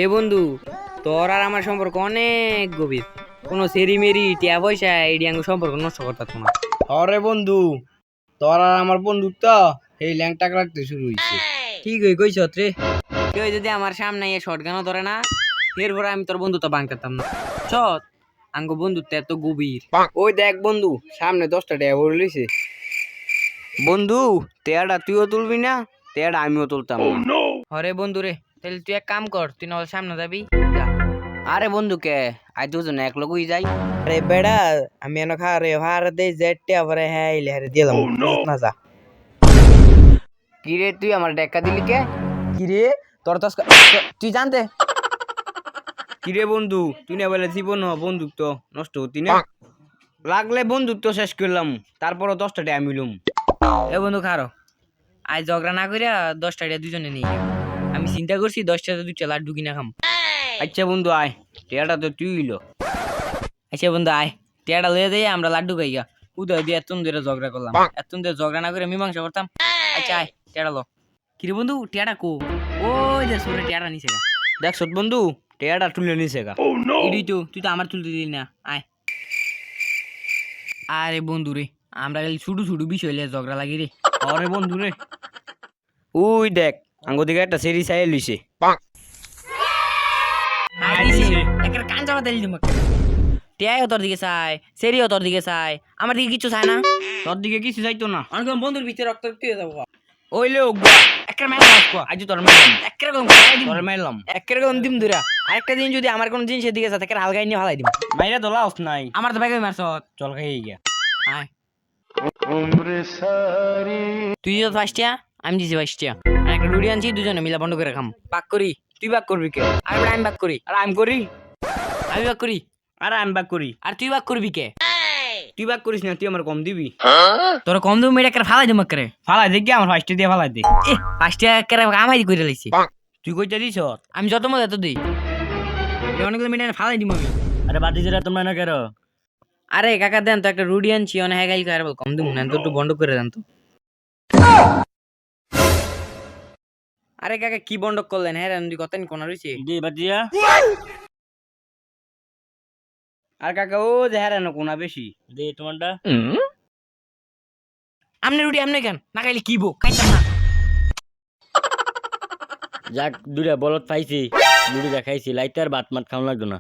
এ বন্ধু, তোর আর আমার সম্পর্ক অনেক গভীর। কোনো সেরি মেরি টিয়া পয়সা এডিয়াঙ্গ সম্পর্ক নষ্ট করতাম না। আরে বন্ধু, তোর আর আমার বন্ধুত্ব এই ল্যাংটাক রাখতে শুরু হইছে। ঠিক হয়ে কইস রে। কেউ যদি আমার সামনে এ শর্ট গানও ধরে না, এরপরে আমি তোর বন্ধুত্ব ভাঙতাম না। চত আঙ্গ বন্ধুত্ব এত গভীর। ওই দেখ বন্ধু, সামনে 10টা টাকা ভরে লইছে। বন্ধু, টেয়াটা তুইও তুলবি না, টেয়াটা আমিও তুলতাম না। হরে বন্ধু রে, তাহলে তুই এক কাম কর, তুই নাহলে সামনে যাবি। যা। আরে বন্ধু কে আজ দুজন এক লগই যাই। আরে বেড়া, আমি এনে খা রে ভার দে জেটে আরে হ্যাঁ ইলে হারে দিলাম না যা। কি রে তুই আমার ডেকা দিলি কে? কি রে তোর তো তুই জানতে? কি রে বন্ধু, তুই না বলে জীবন বন্ধুত্ব নষ্ট হতি না? লাগলে বন্ধুত্ব শেষ করলাম, তারপরও 10টা টাকা মিলুম। এ বন্ধু খারো, আজ ঝগড়া না করিয়া 10টা দুজনে নিয়ে যাবো। আমি চিন্তা করছি 10টাতে 2টা লাড্ডু কিনা খাম। আচ্ছা বন্ধু আয়, টেয়াটা তো তুই ইলো। আচ্ছা বন্ধু আয়, টিয়াটা লয়ে যাই, আমরা লাড্ডু খাইয়া উদয় দিয়ে এত ধরে ঝগড়া করলাম। এত ধরে ঝগড়া না করে মীমাংসা করতাম। আচ্ছা আয়, টিয়াটা লো। কিরে বন্ধু, টিয়াটা কো? ওই যে সুরে টিয়াটা নিছে গা। দেখ সত বন্ধু, টেয়াটা তুলে নিছে গা। এডি তো, তুই তো আমার তুলতে দিলি না। আয়। আরে বন্ধু রে, আমরা খালি ছুটু ছুটু বিষয় লিয়ে ঝগড়া লাগি রে। আরে বন্ধু রে, ওই দেখ আঙ্গো দিকে একটা সেরি চাই লইছে। একের কান চাপা দিলি তোমাকে। টিয়াও তোর দিকে চায়, সেরিও তোর দিকে চায়, আমার দিকে কিছু চায় না। তোর দিকে কিছু চাইতো না। অনেক বন্ধুর ভিতরে রক্ত হয়ে যাবো। ওইলে একের মেলা আজ তোর মারলাম, একের তোর মারলাম। একের কলম দিম দুরা। আরেকটা দিন যদি আমার কোন জিনিসের দিকে চায়, তাকে হালকাই নিয়ে ভালাই দিম। মাইরা তো লাভ নাই, আমার তো ভাগে মারছ। চল খাই গিয়া। আয়। তুই তো ফার্স্টিয়া, আমি দিছি ফার্স্টিয়া। একটা রুটি আনছি, দুজনে মিলা বন্ধ করে খাম। বাক করি, তুই বাক করবি কে? আর আমি বাক করি। আর আমি করি, আমি বাক করি। আর আমি বাক করি। আর তুই বাক করবি কে? তুই বাক করিস না, তুই আমার কম দিবি। তোর কম দিম, মেয়েটা একটা ফালাই দিম করে। ফালাই দে কি, আমার ফার্স্টে দিয়ে ফালাই দে। এ ফার্স্টিয়া একেবারে আমাই করে লাইছি। তুই কইতে দিছ? আমি যত মজা এত দিই। অনেকগুলো মেয়েটা ফালাই দিম আমি। আরে বাতি যেটা তোমরা না কেন? আরে কাকা দেন তো, একটা রুটি আনছি, অনেক হেগাইল করে কম দিম না, তো একটু বন্ধ করে দেন তো। আরে কাকা কি বন্ধক করলেন? হ্যাঁ রান্দি কত কোনা রইছে। দে বাতিয়া। আর কাকা ও যে হেরানো কোনা বেশি দে তোমারটা। আমনে রুটি আমনে কেন না খাইলে কি বো খাইতাম না। যাক দুটা বলত পাইছি, দুটি দেখাইছি, লাইতে আর ভাত মাত খাওয়া লাগতো না।